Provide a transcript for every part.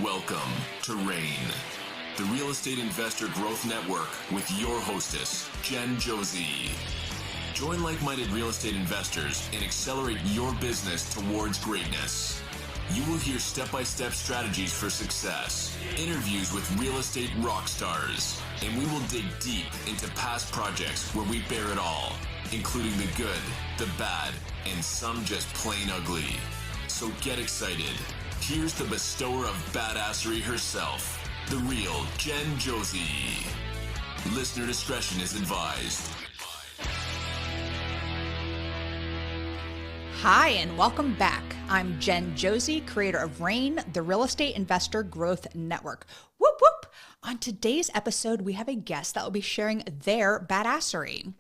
Welcome to RAIN, the Real Estate Investor Growth Network with your hostess, Jen Josey. Join like-minded real estate investors and accelerate your business towards greatness. You will hear step-by-step strategies for success, interviews with real estate rock stars, and we will dig deep into past projects where we bear it all, including the good, the bad, and some just plain ugly. So get excited. Here's the bestower of badassery herself, the real Jen Josey. Listener discretion is advised. Hi, and welcome back. I'm Jen Josey, creator of RAIN, the Real Estate Investor Growth Network. Whoop, whoop. On today's episode, we have a guest that will be sharing their badassery.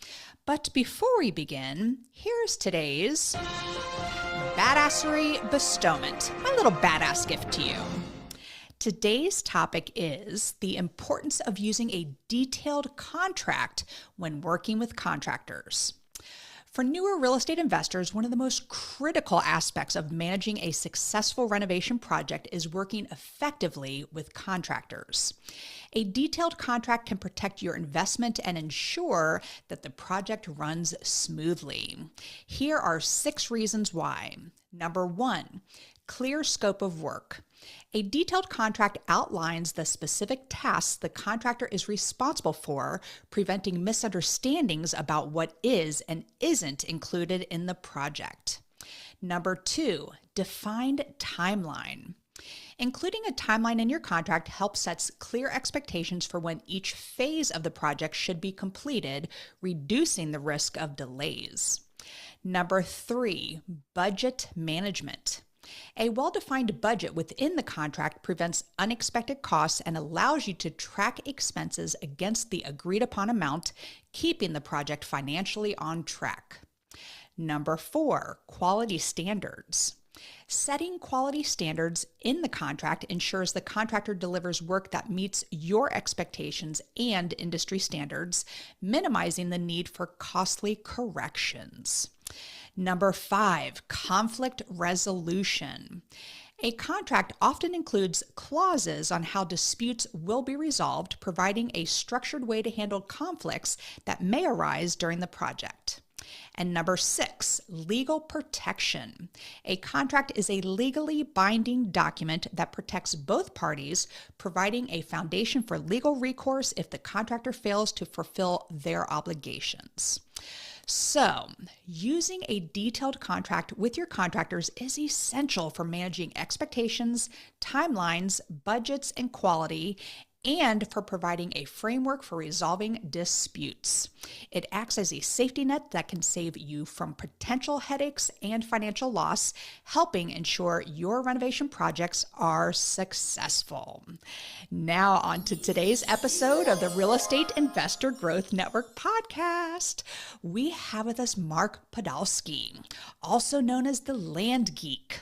But before we begin, here's today's Badassery Bestowment, my little badass gift to you. Today's topic is the importance of using a detailed contract when working with contractors. For newer real estate investors, one of the most critical aspects of managing a successful renovation project is working effectively with contractors. A detailed contract can protect your investment and ensure that the project runs smoothly. Here are 6 reasons why. Number 1, clear scope of work. A detailed contract outlines the specific tasks the contractor is responsible for, preventing misunderstandings about what is and isn't included in the project. Number 2, defined timeline. Including a timeline in your contract helps set clear expectations for when each phase of the project should be completed, reducing the risk of delays. Number 3, budget management. A well-defined budget within the contract prevents unexpected costs and allows you to track expenses against the agreed-upon amount, keeping the project financially on track. Number 4, quality standards. Setting quality standards in the contract ensures the contractor delivers work that meets your expectations and industry standards, minimizing the need for costly corrections. Number 5, conflict resolution. A contract often includes clauses on how disputes will be resolved, providing a structured way to handle conflicts that may arise during the project. And number 6, legal protection. A contract is a legally binding document that protects both parties, providing a foundation for legal recourse if the contractor fails to fulfill their obligations. So, using a detailed contract with your contractors is essential for managing expectations, timelines, budgets, and quality, and for providing a framework for resolving disputes. It acts as a safety net that can save you from potential headaches and financial loss, helping ensure your renovation projects are successful. Now on to today's episode of the Real Estate Investor Growth Network podcast. We have with us Mark Podolsky, also known as the Land Geek.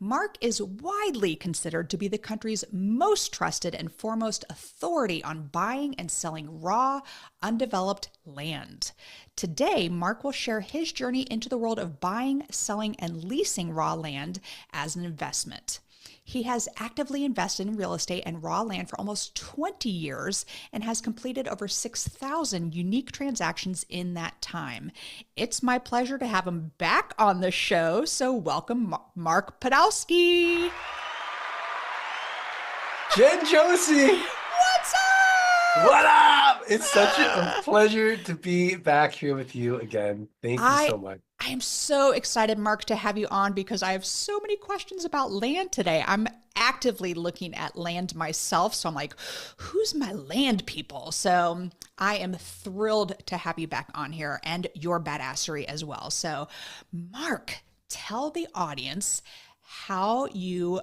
Mark is widely considered to be the country's most trusted and foremost authority on buying and selling raw, undeveloped land. Today, Mark will share his journey into the world of buying, selling, and leasing raw land as an investment. He has actively invested in real estate and raw land for almost 20 years and has completed over 6,000 unique transactions in that time. It's my pleasure to have him back on the show, so welcome, Mark Podolsky. Jen Josey. What's up? What up? It's such a pleasure to be back here with you again. Thank you so much. I am so excited, Mark, to have you on because I have so many questions about land today. I'm actively looking at land myself, so I'm like, who's my land people? So I am thrilled to have you back on here and your badassery as well. So Mark, tell the audience how you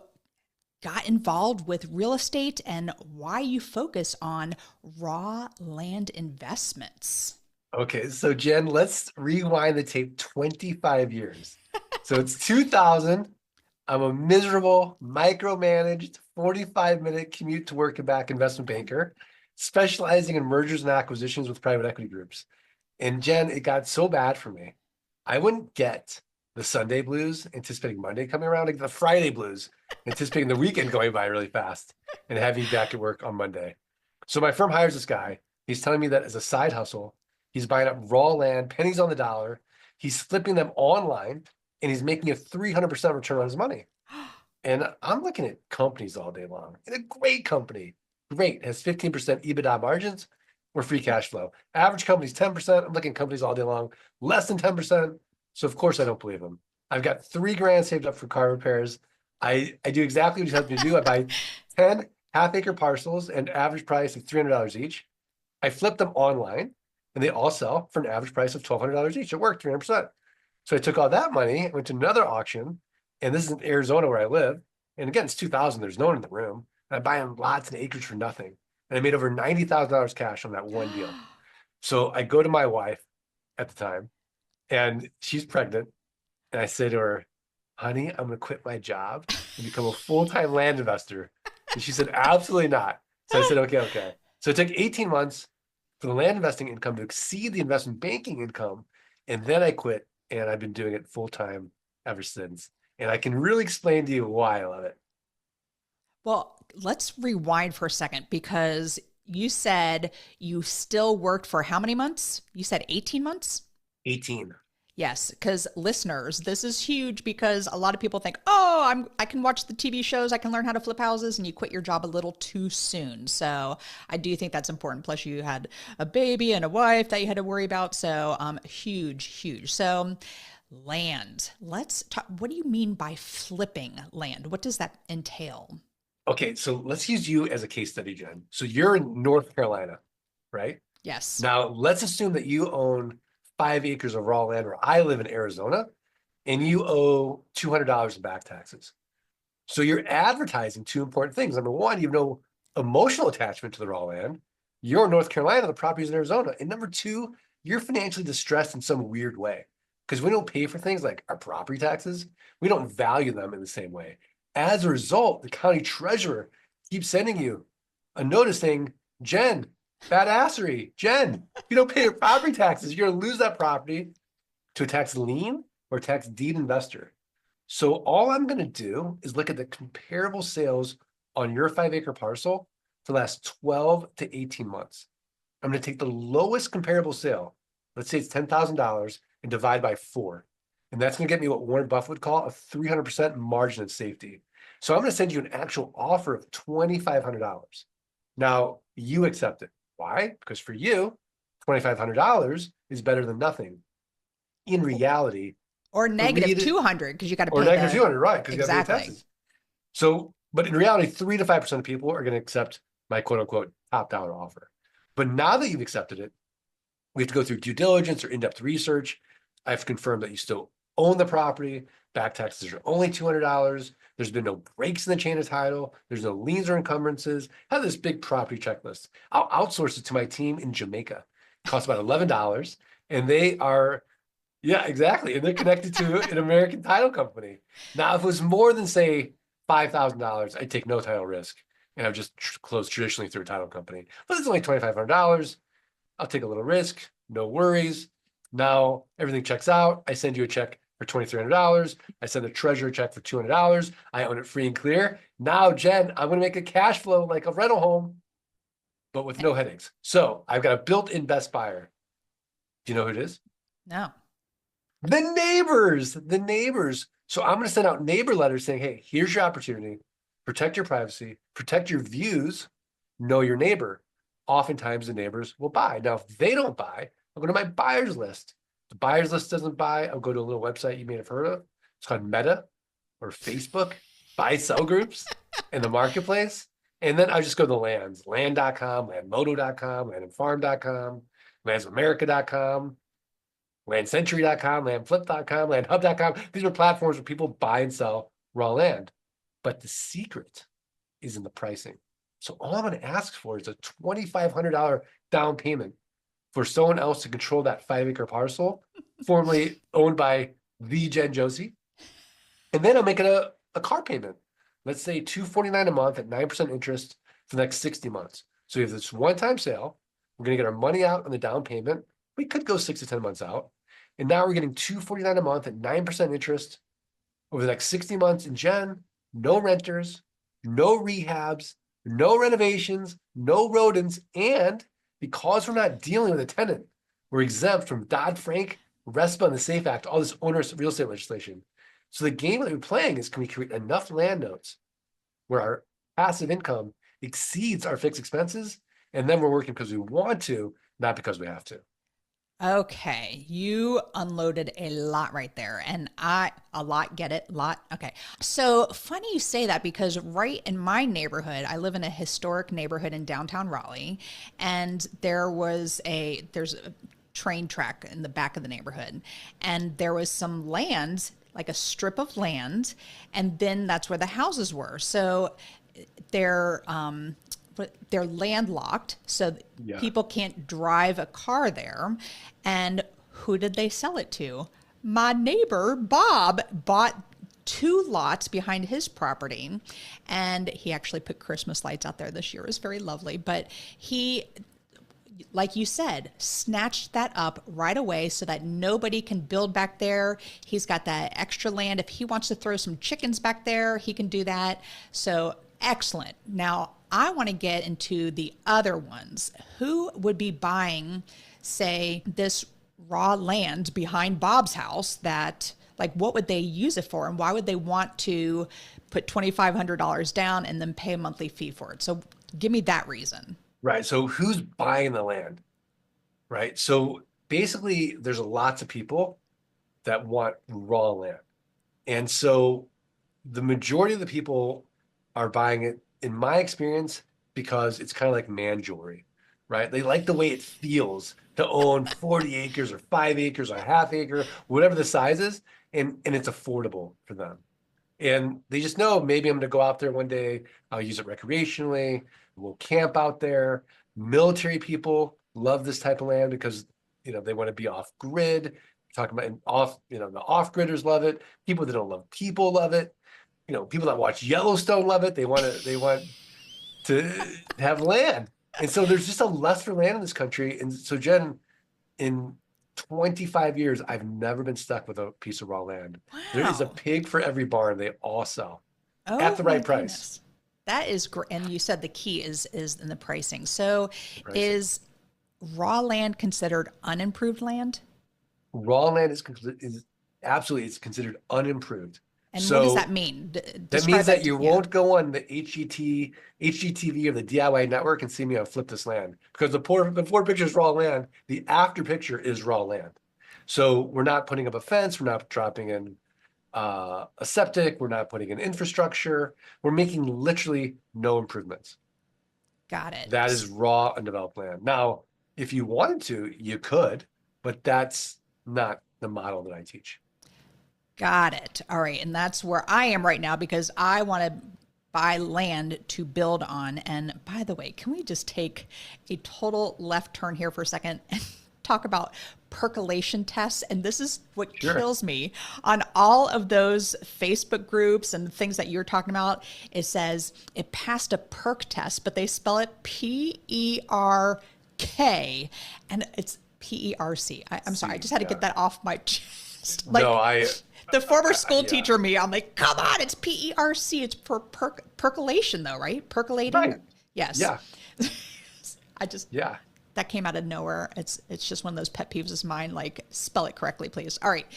got involved with real estate and why you focus on raw land investments. Okay, so Jen, let's rewind the tape 25 years. So it's 2000. I'm a miserable, micromanaged, 45-minute commute to work and back investment banker, specializing in mergers and acquisitions with private equity groups. And Jen, it got so bad for me. I wouldn't get the Sunday blues, anticipating Monday coming around, like the Friday blues, anticipating the weekend going by really fast and having you back at work on Monday. So my firm hires this guy. He's telling me that as a side hustle, he's buying up raw land, pennies on the dollar. He's flipping them online and he's making a 300% return on his money. And I'm looking at companies all day long. And a great company, great, has 15% EBITDA margins or free cash flow. Average company's 10%. I'm looking at companies all day long, less than 10%. So of course I don't believe him. I've got $3,000 saved up for car repairs. I do exactly what he's helped me do. I buy 10 half-acre parcels and average price of $300 each. I flip them online and they all sell for an average price of $1,200 each. It worked 300%. So I took all that money, went to another auction, and this is in Arizona where I live. And again, it's 2000, there's no one in the room. And I'm buying lots and acres for nothing. And I made over $90,000 cash on that one deal. So I go to my wife at the time and she's pregnant. And I say to her, honey, I'm going to quit my job and become a full-time land investor. And she said, absolutely not. So I said, okay. So it took 18 months for the land investing income to exceed the investment banking income. And then I quit and I've been doing it full-time ever since. And I can really explain to you why I love it. Well, let's rewind for a second because you said you still worked for how many months? You said 18 months? 18. Yes, because listeners, this is huge because a lot of people think, oh, I can watch the TV shows, I can learn how to flip houses, and you quit your job a little too soon. So I do think that's important. Plus, you had a baby and a wife that you had to worry about. So huge. So land. Let's talk. What do you mean by flipping land? What does that entail? Okay, so let's use you as a case study, Jen. So you're in North Carolina, right? Yes. Now, let's assume that you own 5 acres of raw land where I live in Arizona, and you owe $200 in back taxes. So you're advertising two important things. Number one, you have no emotional attachment to the raw land. You're in North Carolina, the property's in Arizona. And number two, you're financially distressed in some weird way because we don't pay for things like our property taxes. We don't value them in the same way. As a result, the county treasurer keeps sending you a notice saying, Jen, Badassery, Jen, if you don't pay your property taxes, you're going to lose that property to a tax lien or tax deed investor. So all I'm going to do is look at the comparable sales on your 5-acre parcel for the last 12 to 18 months. I'm going to take the lowest comparable sale, let's say it's $10,000, and divide by 4. And that's going to get me what Warren Buffett would call a 300% margin of safety. So I'm going to send you an actual offer of $2,500. Now, you accept it. Why? Because for you, $2,500 is better than nothing. In reality, or negative 200 because you got to pay. Or negative 200, right? Because exactly. You got to pay taxes. So, but in reality, 3 to 5% of people are going to accept my quote unquote top dollar offer. But now that you've accepted it, we have to go through due diligence or in-depth research. I have to confirm that you still own the property. Back taxes are only $200. There's been no breaks in the chain of title. There's no liens or encumbrances. I have this big property checklist. I'll outsource it to my team in Jamaica. It costs about $11. And they are, yeah, exactly. And they're connected to an American title company. Now, if it was more than, say, $5,000, I'd take no title risk. And I've just closed traditionally through a title company. But it's only $2,500. I'll take a little risk. No worries. Now everything checks out. I send you a check for $2,300. I send the treasurer a check for $200. I own it free and clear. Now, Jen, I'm going to make a cash flow like a rental home, but with no headaches. So I've got a built-in best buyer. Do you know who it is? No. The neighbors. So I'm going to send out neighbor letters saying, hey, here's your opportunity. Protect your privacy, protect your views, know your neighbor. Oftentimes the neighbors will buy. Now, if they don't buy, I'll go to my buyers list. If the buyers list doesn't buy, I'll go to a little website you may have heard of. It's called Meta or Facebook, buy-sell groups in the marketplace. And then I just go to the lands, land.com, landmodo.com, landandfarm.com, landsamerica.com, landcentury.com, landflip.com, landhub.com. These are platforms where people buy and sell raw land. But the secret is in the pricing. So all I'm going to ask for is a $2,500 down payment for someone else to control that 5-acre parcel, formerly owned by the Jen Josey. And then I'll make it a car payment. Let's say $249 a month at 9% interest for the next 60 months. So we have this one-time sale. We're going to get our money out on the down payment. We could go 6 to 10 months out. And now we're getting $249 a month at 9% interest over the next 60 months. And Jen, no renters, no rehabs, no renovations, no rodents. And because we're not dealing with a tenant, we're exempt from Dodd-Frank, RESPA, and the SAFE Act, all this onerous real estate legislation. So the game that we're playing is, can we create enough land notes where our passive income exceeds our fixed expenses? And then we're working because we want to, not because we have to. Okay, you unloaded a lot right there. And get it, lot. Okay. So funny you say that, because right in my neighborhood, I live in a historic neighborhood in downtown Raleigh, and there's a train track in the back of the neighborhood, and there was some land, like a strip of land, and then that's where the houses were. So they're landlocked, so people can't drive a car there. And who did they sell it to? My neighbor, Bob, bought 2 lots behind his property, and he actually put Christmas lights out there this year. It was very lovely, but he, like you said, snatched that up right away so that nobody can build back there. He's got that extra land. If he wants to throw some chickens back there, he can do that. So excellent. Now, I want to get into the other ones. Who would be buying, say, this raw land behind Bob's house? That, like, what would they use it for? And why would they want to put $2,500 down and then pay a monthly fee for it? So give me that reason. Right. So who's buying the land? Right. So basically, there's lots of people that want raw land. And so the majority of the people are buying it, in my experience, because it's kind of like man jewelry, right? They like the way it feels to own 40 acres or 5 acres or a half acre, whatever the size is, and it's affordable for them. And they just know, maybe I'm going to go out there one day, I'll use it recreationally, we'll camp out there. Military people love this type of land because, they want to be off grid. Talking about the off gridders love it. People that don't love people love it. People that watch Yellowstone love it. They want to have land. And so there's just a lust for land in this country. And so, Jen, in 25 years, I've never been stuck with a piece of raw land. Wow. There is a pig for every barn. They all sell at the right price. That is great. And you said the key is in the pricing. So is raw land considered unimproved land? Raw land is absolutely, it's considered unimproved. And what does that mean? That means that you won't go on the HGTV or the DIY network and see me on Flip This Land, because before picture is raw land, the after picture is raw land. So we're not putting up a fence, we're not dropping in a septic, we're not putting in infrastructure, we're making literally no improvements. Got it. That is raw undeveloped land. Now, if you wanted to, you could, but that's not the model that I teach. Got it. All right. And that's where I am right now, because I want to buy land to build on. And by the way, can we just take a total left turn here for a second and talk about percolation tests? And this is what kills me on all of those Facebook groups and the things that you're talking about. It says it passed a perk test, but they spell it PERK, and it's PERC. I'm sorry. I just had to get that off my chest. The former school teacher me, I'm like, come on, it's PERC. It's for percolation though, right? Percolating. Right. Yes. Yeah. That came out of nowhere. It's just one of those pet peeves of mine. Like, spell it correctly, please. All right.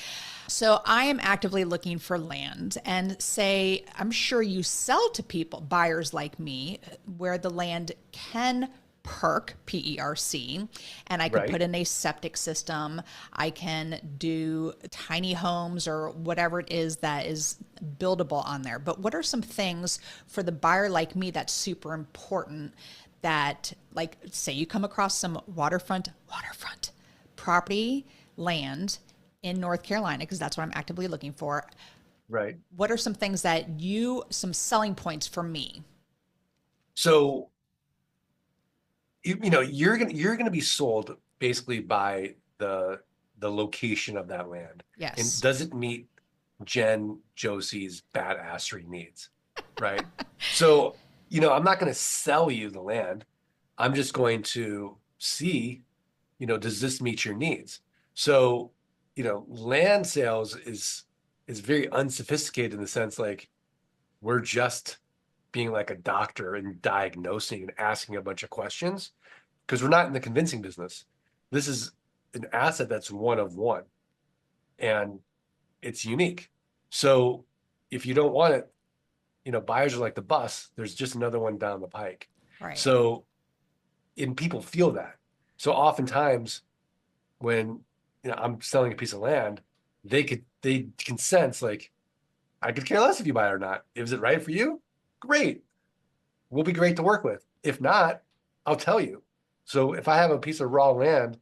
So I am actively looking for land, and say, I'm sure you sell to people, buyers like me, where the land can perk, PERC, and I could put in a septic system. I can do tiny homes or whatever it is that is buildable on there. But what are some things for the buyer like me that's super important, that, like, say you come across some waterfront property, land in North Carolina, because that's what I'm actively looking for. Right. What are some things that some selling points for me? So, you're gonna be sold basically by the location of that land. Yes. And does it meet Jen Josey's badassery needs? Right. So, I'm not going to sell you the land. I'm just going to see, does this meet your needs? So, land sales is very unsophisticated in the sense like we're just being like a doctor and diagnosing and asking a bunch of questions because we're not in the convincing business. This is an asset that's one of one and it's unique. So if you don't want it, buyers are like the bus. There's just another one down the pike. Right. So, and people feel that. So oftentimes when I'm selling a piece of land, they can sense like, I could care less if you buy it or not. Is it right for you? Great. We'll be great to work with. If not, I'll tell you. So if I have a piece of raw land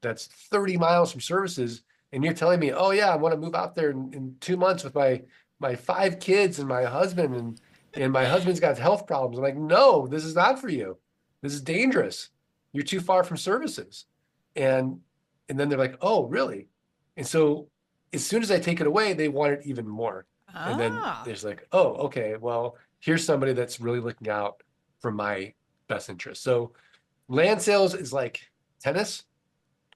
that's 30 miles from services and you're telling me, oh yeah, I want to move out there in 2 months with my 5 kids and my husband and my husband's got health problems. I'm like, no, this is not for you. This is dangerous. You're too far from services. And then they're like, oh, really? And so as soon as I take it away, they want it even more. And then there's like, oh, okay, well, here's somebody that's really looking out for my best interest. So land sales is like tennis,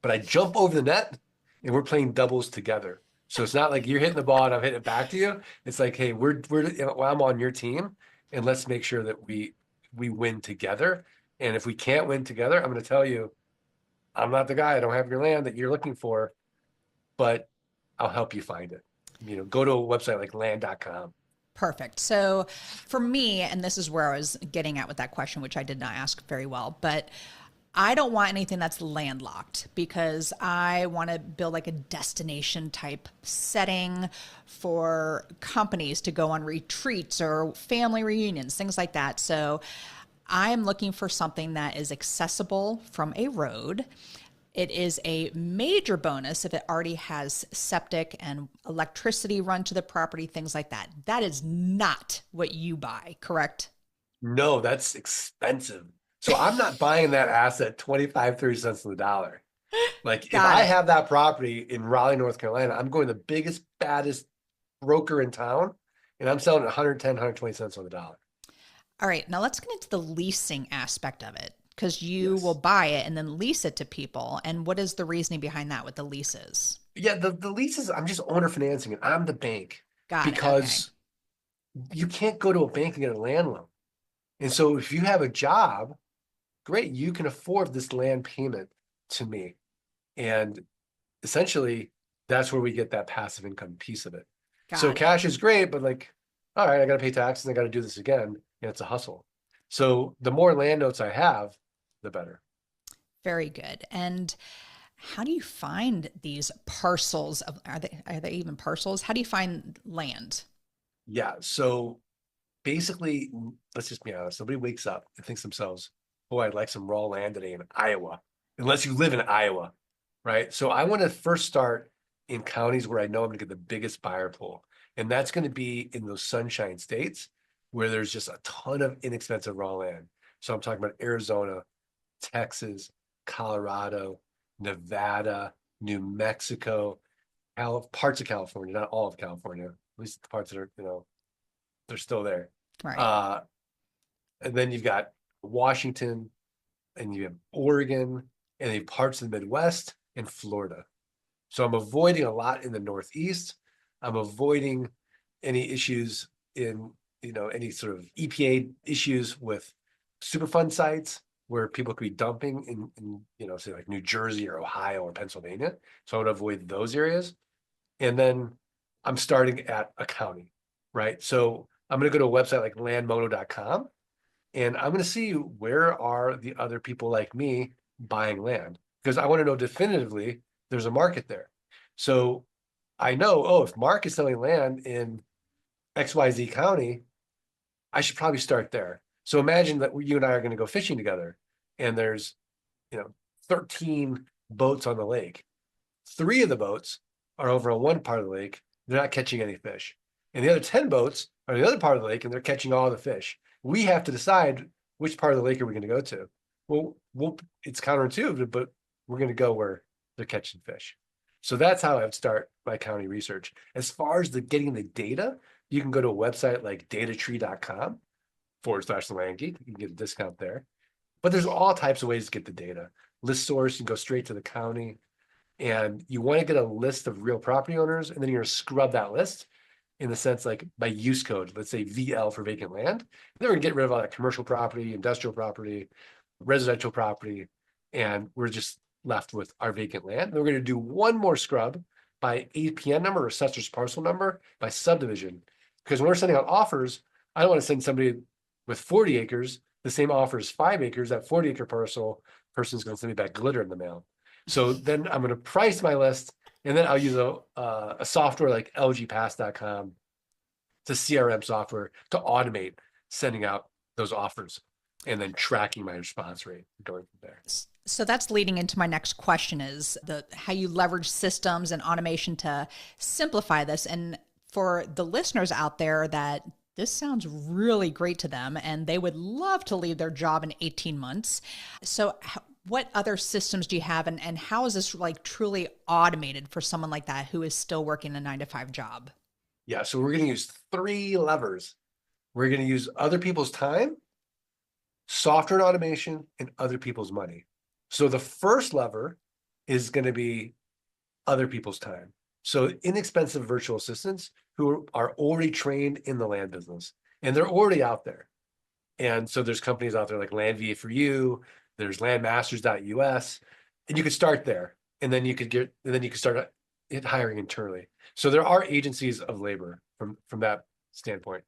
but I jump over the net and we're playing doubles together. So it's not like you're hitting the ball and I'm hitting it back to you. It's like, hey, I'm on your team and let's make sure that we win together. And if we can't win together, I'm going to tell you, I'm not the guy. I don't have your land that you're looking for, but I'll help you find it. Go to a website like land.com. Perfect. So for me, and this is where I was getting at with that question, which I did not ask very well, but I don't want anything that's landlocked because I want to build like a destination type setting for companies to go on retreats or family reunions, things like that. So I'm looking for something that is accessible from a road. It is a major bonus if it already has septic and electricity run to the property, things like that. That is not what you buy, correct? No, that's expensive. So I'm not buying that asset 25, 30 cents on the dollar. Like if I have that property in Raleigh, North Carolina, I'm going to the biggest, baddest broker in town, and I'm selling it 110, 120 cents on the dollar. All right, now let's get into the leasing aspect of it because you will buy it and then lease it to people. And what is the reasoning behind that with the leases? Yeah, the leases, I'm just owner financing it. I'm the bank. Because you can't go to a bank and get a land loan. And so if you have a job, great, you can afford this land payment to me. And essentially, that's where we get that passive income piece of it. So cash is great, but like, all right, I got to pay taxes and I got to do this again. And it's a hustle. So the more land notes I have, the better. Very good. And how do you find these parcels? Are they even parcels? How do you find land? Yeah. So basically, let's just be honest. Nobody wakes up and thinks to themselves, boy, I'd like some raw land today in Iowa, unless you live in Iowa, right? So I want to first start in counties where I know I'm going to get the biggest buyer pool. And that's going to be in those sunshine states where there's just a ton of inexpensive raw land. So I'm talking about Arizona, Texas, Colorado, Nevada, New Mexico, parts of California, not all of California, at least the parts that are, they're still there. Right. And then you've got Washington and you have Oregon and you have parts of the Midwest and Florida. So I'm avoiding a lot in the Northeast. I'm avoiding any issues in, any sort of EPA issues with Superfund sites where people could be dumping in say like New Jersey or Ohio or Pennsylvania. So I would avoid those areas. And then I'm starting at a county, right? So I'm going to go to a website like landmodo.com and I'm going to see where are the other people like me buying land because I want to know definitively there's a market there. So I know, if Mark is selling land in XYZ County, I should probably start there. So imagine that you and I are going to go fishing together and there's, 13 boats on the lake. 3 of the boats are over on one part of the lake. They're not catching any fish. And the other 10 boats are on the other part of the lake and they're catching all the fish. We have to decide which part of the lake are we going to go to. Well, it's counterintuitive, but we're going to go where they're catching fish. So that's how I would start my county research. As far as getting the data, you can go to a website like datatree.com/Land Geek. You can get a discount there. But there's all types of ways to get the data. List source, you can go straight to the county. And you want to get a list of real property owners, and then you're going to scrub that list in the sense like by use code, let's say VL for vacant land. Then we're going to get rid of all that commercial property, industrial property, residential property, and we're just left with our vacant land. Then we're going to do one more scrub by APN number or assessor's parcel number by subdivision. Because when we're sending out offers, I don't want to send somebody with 40 acres, the same offer as 5 acres, that 40-acre parcel person's going to send me back glitter in the mail. So then I'm going to price my list, and then I'll use a software like lgpass.com. It's a CRM software to automate sending out those offers and then tracking my response rate going from there. So that's leading into my next question is how you leverage systems and automation to simplify this. And for the listeners out there that this sounds really great to them and they would love to leave their job in 18 months. So what other systems do you have and how is this like truly automated for someone like that who is still working a 9-to-5 job? Yeah, so we're going to use 3 levers. We're going to use other people's time, software and automation, and other people's money. So the first lever is going to be other people's time. So inexpensive virtual assistants who are already trained in the land business and they're already out there. And so there's companies out there like Land VA for you, there's landmasters.us, and you could start there. And then you could start hiring internally. So there are agencies of labor from that standpoint.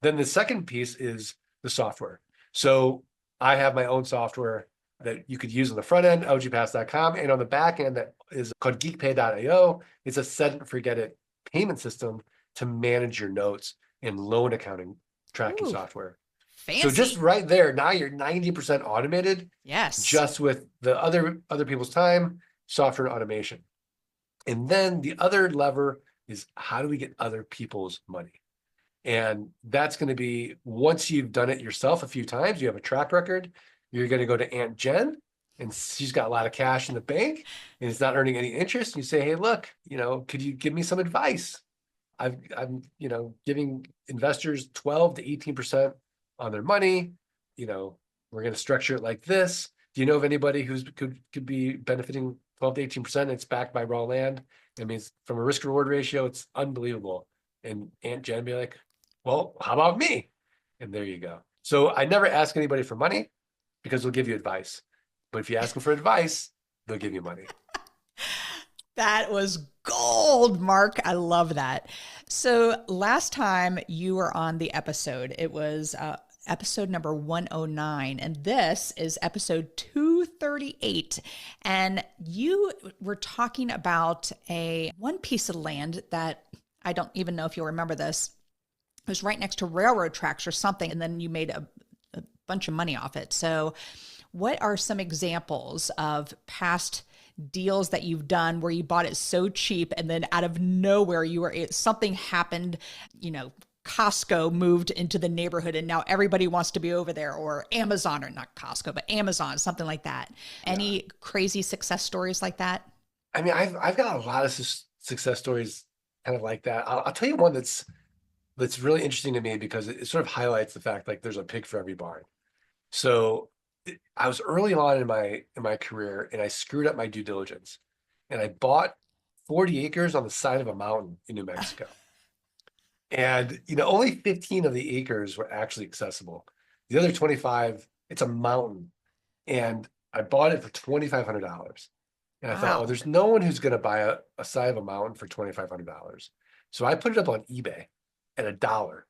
Then the second piece is the software. So I have my own software that you could use on the front end, lgpass.com, and on the back end that is called geekpay.io. It's a set and forget it payment system to manage your notes and loan accounting tracking software. Fancy. So just right there, now you're 90% automated. Yes. Just with the other people's time, software and automation. And then the other lever is how do we get other people's money? And that's going to be once you've done it yourself a few times, you have a track record, you're going to go to Aunt Jen and she's got a lot of cash in the bank and it's not earning any interest. You say, hey, look, could you give me some advice? I'm giving investors 12 to 18% on their money. We're going to structure it like this. Do you know of anybody who could be benefiting 12 to 18%? It's backed by raw land. I mean, from a risk reward ratio, it's unbelievable. And Aunt Jen be like, well, how about me? And there you go. So I never ask anybody for money because they'll give you advice. But if you ask them for advice, they'll give you money. That was gold, Mark. I love that. So last time you were on the episode, it was episode number 109, and this is episode 238. And you were talking about one piece of land that I don't even know if you'll remember this. It was right next to railroad tracks or something, and then you made a bunch of money off it. So what are some examples of past deals that you've done where you bought it so cheap and then out of nowhere something happened, Costco moved into the neighborhood and now everybody wants to be over there, or Amazon, or not Costco, but Amazon, something like that. Any crazy success stories like that? I mean, I've got a lot of success stories kind of like that. I'll tell you one that's really interesting to me because it sort of highlights the fact like there's a pig for every barn. So I was early on in my career and I screwed up my due diligence and I bought 40 acres on the side of a mountain in New Mexico. And, only 15 of the acres were actually accessible. The other 25, it's a mountain. And I bought it for $2,500. And I thought, there's no one who's going to buy a side of a mountain for $2,500. So I put it up on eBay at $1,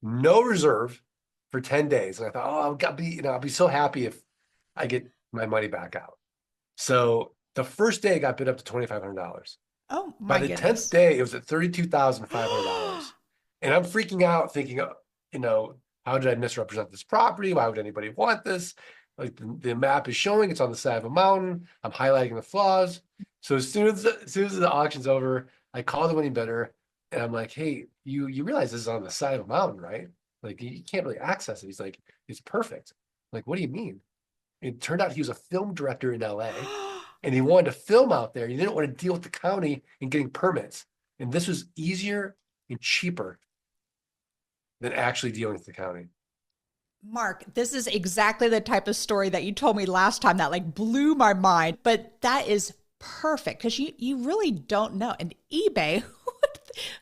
no reserve for 10 days. And I thought, I'll be so happy if I get my money back out. So the first day it got bid up to $2,500. Oh my goodness. By the 10th day, it was at $32,500. And I'm freaking out thinking, how did I misrepresent this property? Why would anybody want this? Like the map is showing it's on the side of a mountain. I'm highlighting the flaws. So as soon as the auction's over, I call the winning bidder and I'm like, hey, you realize this is on the side of a mountain, right? Like you can't really access it. He's like, it's perfect. I'm like, what do you mean? It turned out he was a film director in LA and he wanted to film out there. He didn't want to deal with the county and getting permits. And this was easier and cheaper than actually dealing with the county. Mark, this is exactly the type of story that you told me last time that like blew my mind, but that is Perfect. Because you really don't know. And eBay,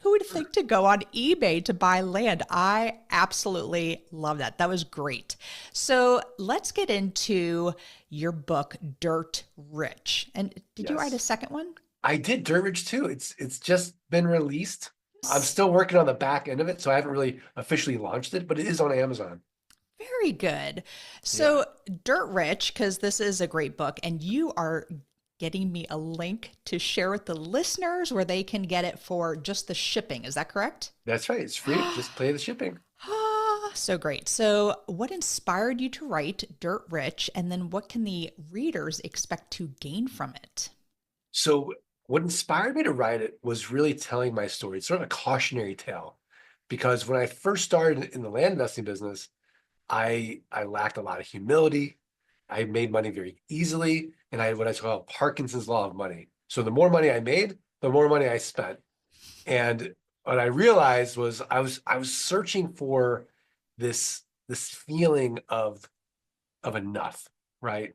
who would think to go on eBay to buy land? I absolutely love that. That was great. So let's get into your book, Dirt Rich. And did you write a Yes. second one? I did Dirt Rich too. It's just been released. I'm still working on the back end of it, so I haven't really officially launched it, but it is on Amazon. Very good. Yeah. So, Dirt Rich, because this is a great book, and you are getting me a link to share with the listeners where they can get it for just the shipping. Is that correct? That's right. It's free. Just pay the shipping. Ah, so great. So, what inspired you to write Dirt Rich, and then what can the readers expect to gain from it? So what inspired me to write it was really telling my story. It's sort of a cautionary tale because when I first started in the land investing business, I lacked a lot of humility. I made money very easily, and I had what I call Parkinson's law of money. So the more money I made, the more money I spent. And what I realized was I was searching for this feeling of enough, right?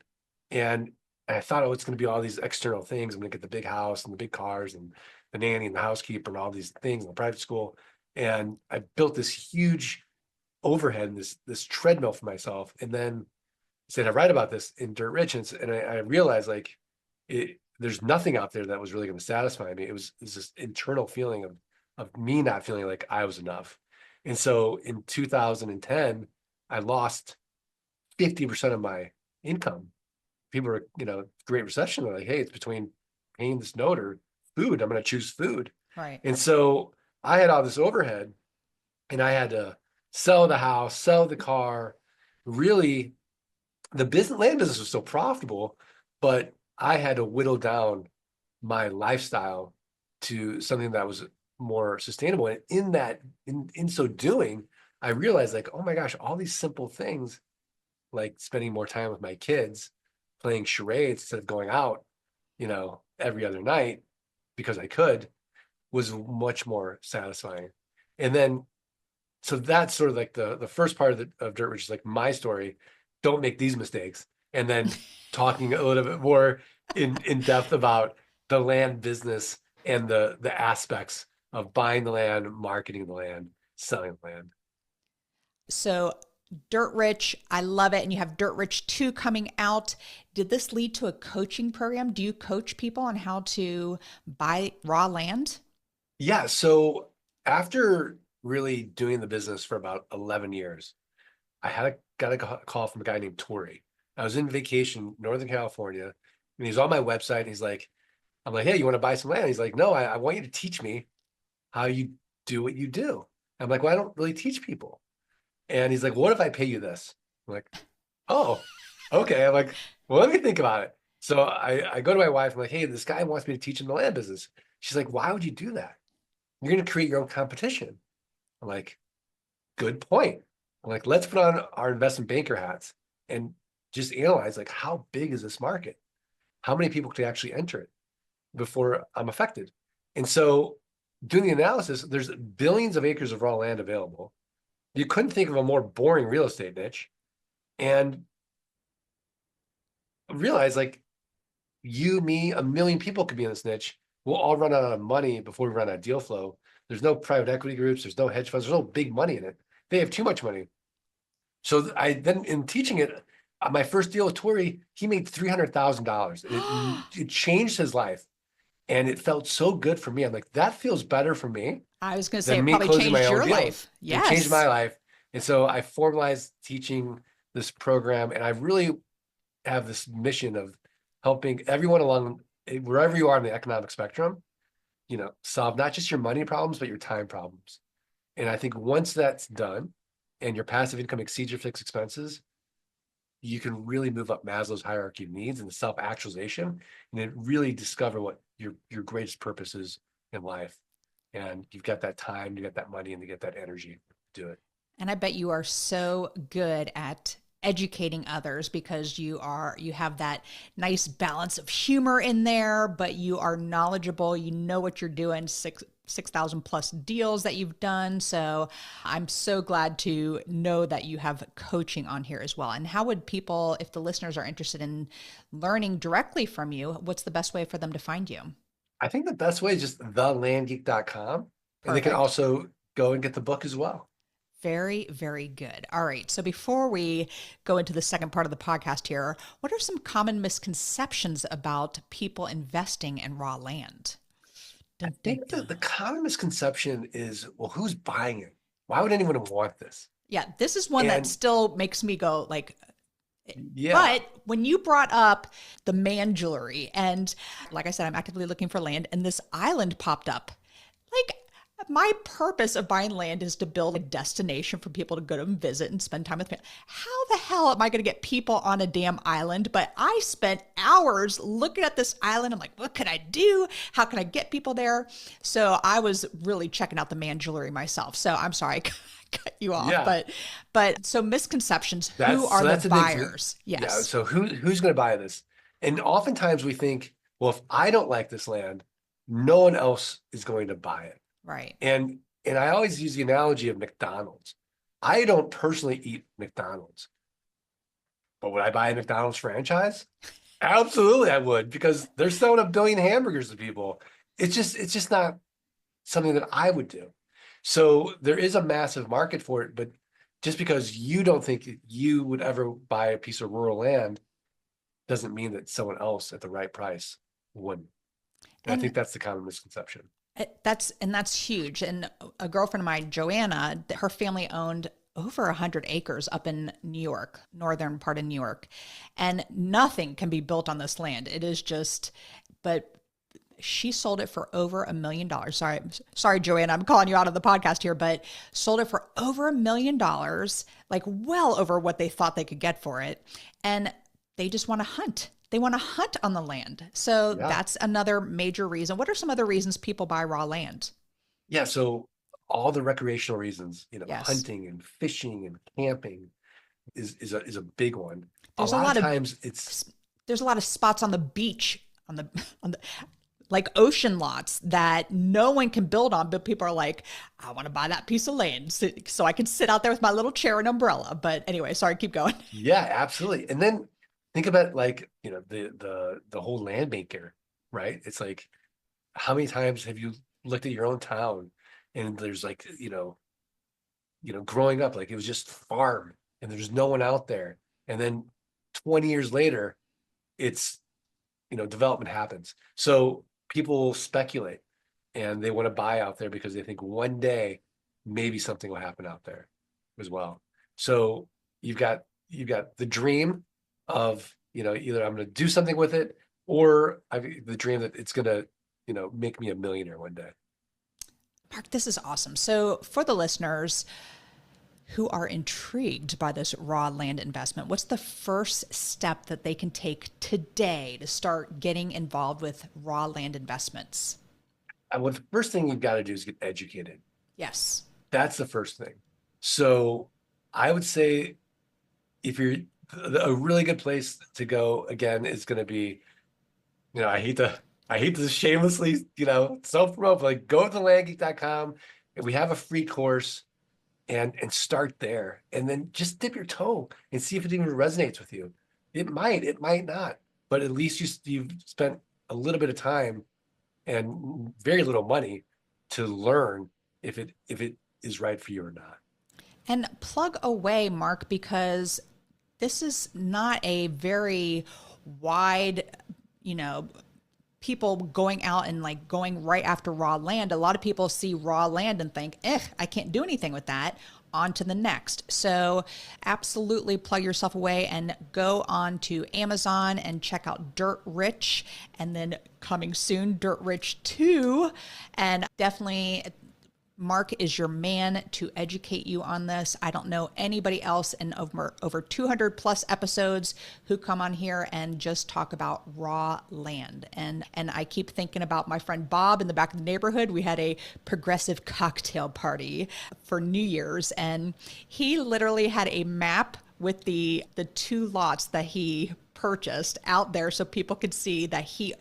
And I thought, oh, it's going to be all these external things. I'm going to get the big house and the big cars and the nanny and the housekeeper and all these things in the private school. And I built this huge overhead and this treadmill for myself. And then said I write about this in Dirt Rich, and I realized like there's nothing out there that was really going to satisfy me. It was this internal feeling of me not feeling like I was enough. And so in 2010, I lost 50% of my income. People were, Great Recession. They're like, hey, it's between paying this note or food. I'm going to choose food. Right. And so I had all this overhead and I had to sell the house, sell the car. Really, the land business was still profitable, but I had to whittle down my lifestyle to something that was more sustainable. And in so doing, I realized like, oh my gosh, all these simple things like spending more time with my kids, playing charades instead of going out, every other night because I could, was much more satisfying. And then, so that's sort of like the first part of Dirt Rich is like my story. Don't make these mistakes. And then talking a little bit more in depth about the land business and the aspects of buying the land, marketing the land, selling the land. So, Dirt Rich, I love it. And you have Dirt Rich 2 coming out. Did this lead to a coaching program? Do you coach people on how to buy raw land? Yeah. So after really doing the business for about 11 years, got a call from a guy named Tori. I was in vacation, Northern California, and he's on my website. And I'm like, hey, you want to buy some land? He's like, no, I want you to teach me how you do what you do. I'm like, well, I don't really teach people. And he's like, what if I pay you this? I'm like, oh, okay. I'm like, well, let me think about it. So I go to my wife. I'm like, hey, this guy wants me to teach him the land business. She's like, why would you do that? You're going to create your own competition. I'm like, good point. I'm like, let's put on our investment banker hats and just analyze like how big is this market? How many people could actually enter it before I'm affected? And so doing the analysis, there's billions of acres of raw land available. You couldn't think of a more boring real estate niche. And realize like you, me, a million people could be in this niche. We'll all run out of money before we run out of deal flow. There's no private equity groups. There's no hedge funds. There's no big money in it. They have too much money. So I then in teaching it, my first deal with Tori, he made $300,000. It changed his life, and it felt so good for me. I'm like, that feels better for me I was going to say than it me probably closing my changed own your deals. life. It changed Yes. my life, and so I formalized teaching this program, and I really have this mission of helping everyone along wherever you are on the economic spectrum, solve not just your money problems, but your time problems. And I think once that's done and your passive income exceeds your fixed expenses, you can really move up Maslow's hierarchy of needs and the self-actualization and then really discover what your greatest purpose is in life. And you've got that time, you got that money, and you get that energy to do it. And I bet you are so good at educating others because you have that nice balance of humor in there, but you are knowledgeable. You know what you're doing. 6,000 plus deals that you've done. So I'm so glad to know that you have coaching on here as well. And how would people, if the listeners are interested in learning directly from you, what's the best way for them to find you? I think the best way is just thelandgeek.com. And they can Perfect. also go and get the book as well. Very, very good. All right. So before we go into the second part of the podcast here, what are some common misconceptions about people investing in raw land? I think the common misconception is, well, who's buying it? Why would anyone want this? Yeah, this is one that still makes me go like, yeah. But when you brought up the man jewelry, and like I said, I'm actively looking for land, and this island popped up. Like, my purpose of buying land is to build a destination for people to go to and visit and spend time with me. How the hell am I going to get people on a damn island? But I spent hours looking at this island. I'm like, what can I do? How can I get people there? So I was really checking out the man jewelry myself. So I'm sorry, I cut you off. Yeah. But so misconceptions, who are the buyers? Yes. Yeah. So who's going to buy this? And oftentimes we think, well, if I don't like this land, no one else is going to buy it. Right. And I always use the analogy of McDonald's. I don't personally eat McDonald's, but would I buy a McDonald's franchise? Absolutely, I would, because they're selling 1 billion hamburgers to people. It's just not something that I would do. So there is a massive market for it, but just because you don't think you would ever buy a piece of rural land doesn't mean that someone else at the right price wouldn't. And I think that's the common misconception. That's huge. And a girlfriend of mine, Joanna, her family owned over 100 acres up in New York, northern part of New York, and nothing can be built on this land. It is just, but she sold it for over $1 million. Sorry, Joanna, I'm calling you out of the podcast here, but sold it for over $1 million, like well over what they thought they could get for it. And they just want to hunt. They want to hunt on the land. So that's another major reason. What are some other reasons people buy raw land? Yeah. So all the recreational reasons, Yes. hunting and fishing and camping is a big one. There's a lot of times it's there's a lot of spots on the beach on the like ocean lots that no one can build on, but people are like, I want to buy that piece of land so I can sit out there with my little chair and umbrella. But anyway, sorry, keep going. Yeah, absolutely. And then think about the whole land banker, right? It's like, how many times have you looked at your own town and there's growing up, like it was just farm and there's no one out there. And then 20 years later, it's, development happens. So people speculate and they want to buy out there because they think one day maybe something will happen out there as well. So you've got the dream of, either I'm going to do something with it or the dream that it's going to, make me a millionaire one day. Mark, this is awesome. So for the listeners who are intrigued by this raw land investment, what's the first step that they can take today to start getting involved with raw land investments? Well, the first thing you've got to do is get educated. Yes. That's the first thing. So I would say a really good place to go, again, is going to be, I hate to shamelessly, self-promote, but like go to landgeek.com and we have a free course and start there. And then just dip your toe and see if it even resonates with you. It might not, but at least you've spent a little bit of time and very little money to learn if it is right for you or not. And plug away, Mark, because this is not a very wide, people going out and like going right after raw land. A lot of people see raw land and think, I can't do anything with that. On to the next. So absolutely plug yourself away and go on to Amazon and check out Dirt Rich, and then coming soon, Dirt Rich 2. And definitely Mark is your man to educate you on this. I don't know anybody else in over 200 plus episodes who come on here and just talk about raw land. And I keep thinking about my friend Bob in the back of the neighborhood. We had a progressive cocktail party for New Year's, and he literally had a map with the 2 lots that he purchased out there so people could see that he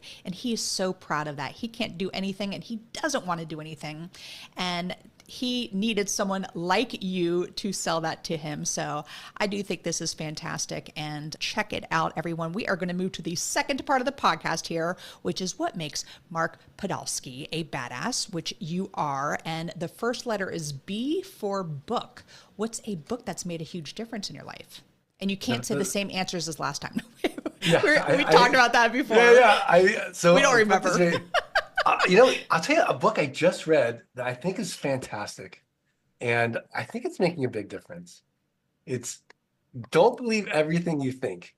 is so proud of that. He can't do anything and he doesn't want to do anything. And he needed someone like you to sell that to him. So I do think this is fantastic, and check it out, everyone. We are going to move to the second part of the podcast here, which is what makes Mark Podolsky a badass, which you are. And the first letter is B for book. What's a book that's made a huge difference in your life? And you can't say the same answers as last time. We talked about that before. So we don't remember. I'll tell you a book I just read that I think is fantastic, and I think it's making a big difference. It's Don't Believe Everything You Think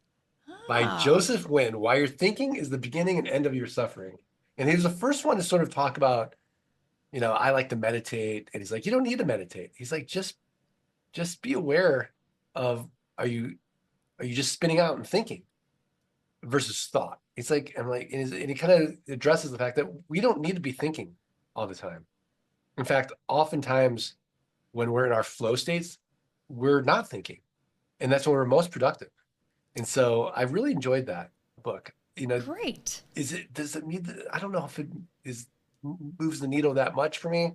by Joseph Wynn. Why Your Thinking is the Beginning and End of Your Suffering. And he was the first one to sort of talk about, I like to meditate. And he's like, you don't need to meditate. He's like, just be aware of, are you just spinning out and thinking versus thought? It's like, and he kind of addresses the fact that we don't need to be thinking all the time. In fact, oftentimes when we're in our flow states, we're not thinking, and that's when we're most productive. And so I really enjoyed that book. Great. Does it need? I don't know if it moves the needle that much for me.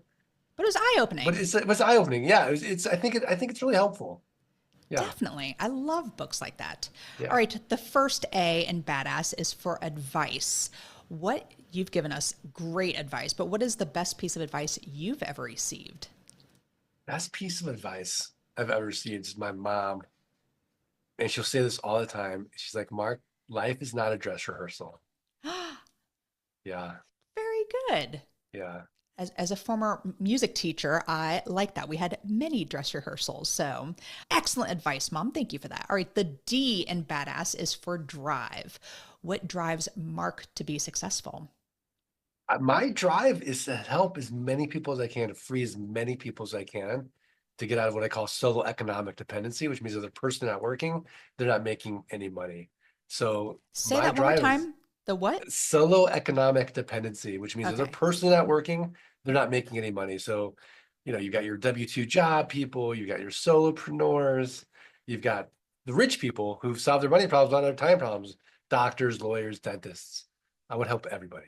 But it was eye-opening. But it was eye-opening. Yeah, I think it's really helpful. Yeah. Definitely. I love books like that. Yeah. All right. The first A in badass is for advice. You've given us great advice, but what is the best piece of advice you've ever received? Best piece of advice I've ever received is my mom. And she'll say this all the time. She's like, Mark, life is not a dress rehearsal. Yeah. Very good. Yeah. As a former music teacher, I like that. We had many dress rehearsals. So excellent advice, Mom. Thank you for that. All right. The D in badass is for drive. What drives Mark to be successful? My drive is to help as many people as I can, to free as many people as I can to get out of what I call solo economic dependency, which means if the person not working, they're not making any money. So say that one more time. The what? Solo economic dependency, which means if the person not working, they're not making any money. So, you've got your W-2 job people, you've got your solopreneurs, you've got the rich people who've solved their money problems, not their time problems, doctors, lawyers, dentists. I would help everybody.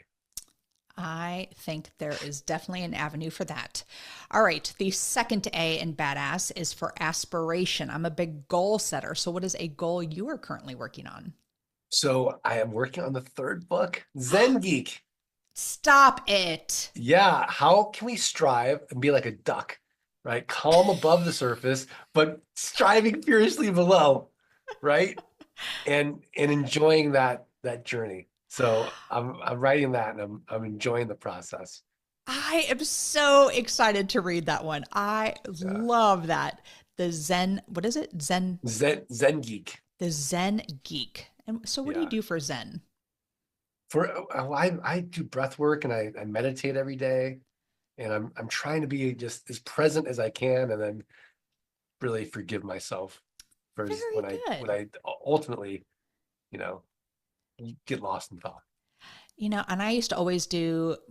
I think there is definitely an avenue for that. All right. The second A in badass is for aspiration. I'm a big goal setter. So what is a goal you are currently working on? So I am working on the third book, Zen Geek. Stop it. Yeah. How can we strive and be like a duck, right? Calm above the surface, but striving furiously below, right? And enjoying that journey. So I'm writing that, and I'm enjoying the process. I am so excited to read that one. I love that. The Zen, what is it? Zen Geek. The Zen Geek. And so what do you do for Zen? I do breath work, and I meditate every day, and I'm trying to be just as present as I can, and then really forgive myself for when I ultimately, get lost in thought. And I used to always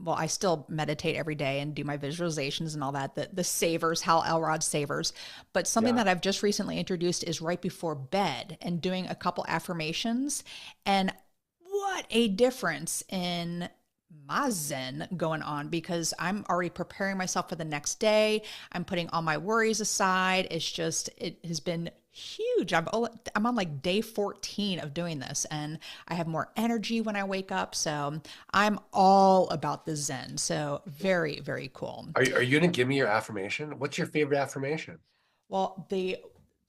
I still meditate every day and do my visualizations and all that, the savers, Hal Elrod savers. But something that I've just recently introduced is right before bed and doing a couple affirmations. And what a difference in my Zen going on, because I'm already preparing myself for the next day. I'm putting all my worries aside. It has been huge. I'm on like day 14 of doing this, and I have more energy when I wake up. So I'm all about the Zen. So very, very cool. Are you going to give me your affirmation? What's your favorite affirmation? Well, the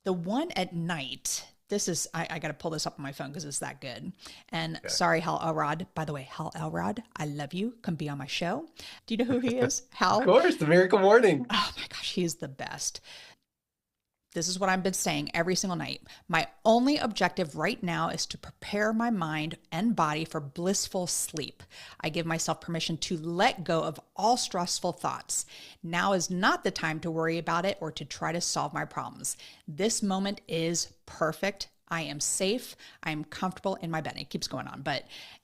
one at night, this is, I got to pull this up on my phone because it's that good. And sorry, Hal Elrod. By the way, Hal Elrod, I love you. Come be on my show. Do you know who he is? Hal? Of course, the Miracle Morning. Oh my gosh, he's the best. This is what I've been saying every single night. My only objective right now is to prepare my mind and body for blissful sleep. I give myself permission to let go of all stressful thoughts. Now is not the time to worry about it or to try to solve my problems. This moment is perfect. I am safe. I am comfortable in my bed. It keeps going on,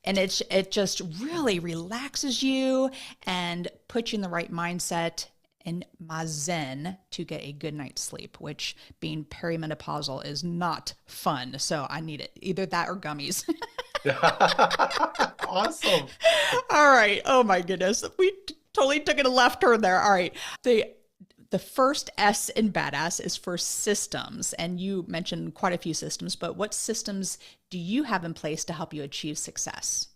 and it just really relaxes you and puts you in the right mindset. in my zen to get a good night's sleep, which being perimenopausal is not fun. So I need it. Either that or gummies. Awesome. All right. Oh my goodness. We totally took it a left turn there. All right. The first S in badass is for systems. And you mentioned quite a few systems, but what systems do you have in place to help you achieve success?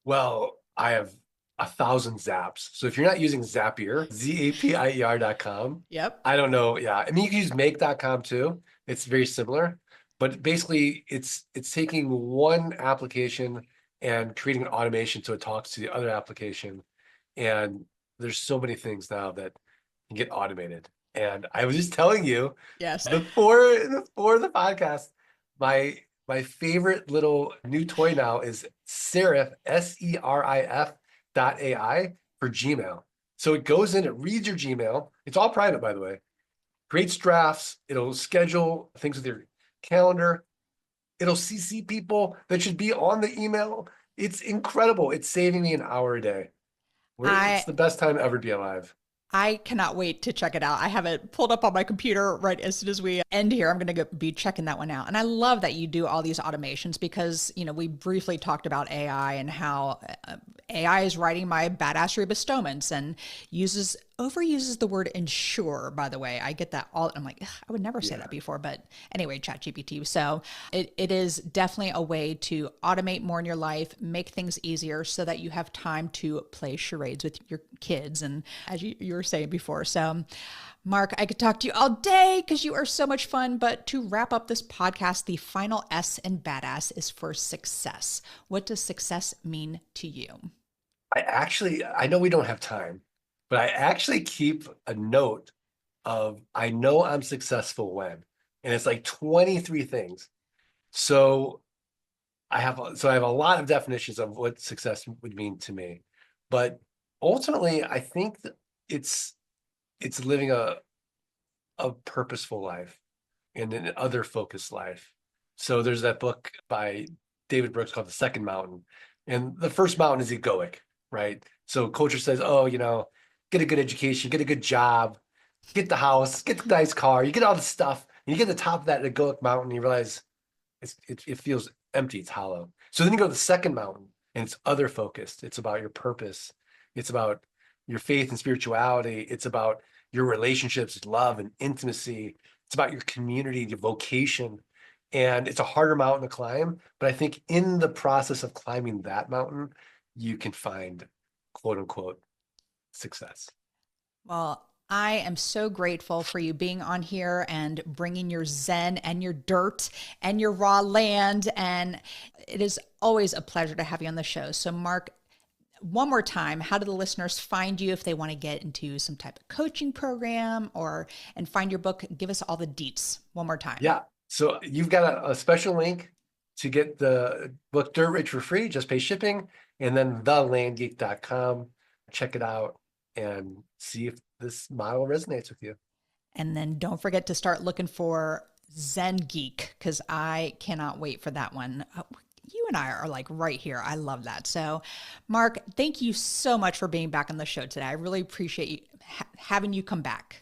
Well, I have 1,000 zaps. So if you're not using Zapier, zapier.com. Yep. I don't know. Yeah. I mean, you can use make.com too. It's very similar, but basically it's taking one application and creating an automation so it talks to the other application. And there's so many things now that can get automated. And I was just telling you, Yes. before the podcast, my favorite little new toy now is Serif, SERIF.ai for Gmail. So it goes in, it reads your Gmail. It's all private, by the way. Creates drafts. It'll schedule things with your calendar. It'll CC people that should be on the email. It's incredible. It's saving me an hour a day. It's the best time ever to be alive. I cannot wait to check it out. I have it pulled up on my computer right as soon as we end here. I'm going to be checking that one out. And I love that you do all these automations because, we briefly talked about AI and how AI is writing my Badassery bestowments and overuses the word ensure, by the way. I get that all. I'm like, I would never say that before. But anyway, ChatGPT. So it is definitely a way to automate more in your life, make things easier so that you have time to play charades with your kids. And as you were saying before. So Mark, I could talk to you all day because you are so much fun. But to wrap up this podcast, the final S in badass is for success. What does success mean to you? I know we don't have time, but I actually keep a note of, I know I'm successful when, and it's like 23 things. So I have a lot of definitions of what success would mean to me, but ultimately I think that it's living a purposeful life and an other focused life. So there's that book by David Brooks called The Second Mountain. And the first mountain is egoic, right? So culture says, get a good education, get a good job, get the house, get the nice car, you get all the stuff, and you get to the top of that egoic mountain, and you realize it feels empty, it's hollow. So then you go to the second mountain, and it's other focused. It's about your purpose. It's about your faith and spirituality. It's about your relationships, love and intimacy. It's about your community, your vocation. And it's a harder mountain to climb, but I think in the process of climbing that mountain, you can find quote unquote success. Well, I am so grateful for you being on here and bringing your zen and your dirt and your raw land. And it is always a pleasure to have you on the show. So Mark, one more time, how do the listeners find you if they want to get into some type of coaching program and find your book? Give us all the deets one more time. Yeah. So you've got a special link to get the book Dirt Rich for free, just pay shipping, and then thelandgeek.com. Check it out and see if this model resonates with you. And then don't forget to start looking for Zen Geek because I cannot wait for that one. You and I are like right here. I love that. So Mark, thank you so much for being back on the show today. I really appreciate you having you come back.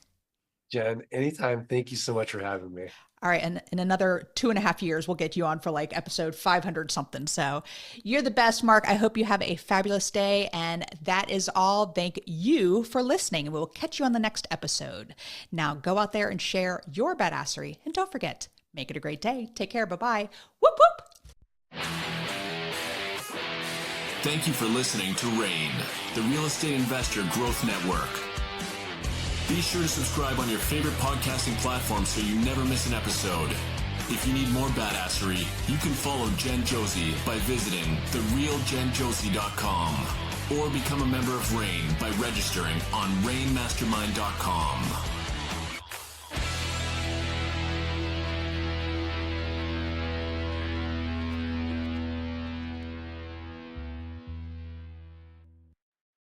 Jen, anytime. Thank you so much for having me. All right. And in another 2.5 years, we'll get you on for like episode 500 something. So you're the best, Mark. I hope you have a fabulous day. And that is all. Thank you for listening. And we'll catch you on the next episode. Now go out there and share your badassery. And don't forget, make it a great day. Take care. Bye-bye. Whoop, whoop. Thank you for listening to RAIN, the Real Estate Investor Growth Network. Be sure to subscribe on your favorite podcasting platform so you never miss an episode. If you need more badassery, you can follow Jen Josey by visiting therealjenjosey.com or become a member of RAIN by registering on rainmastermind.com.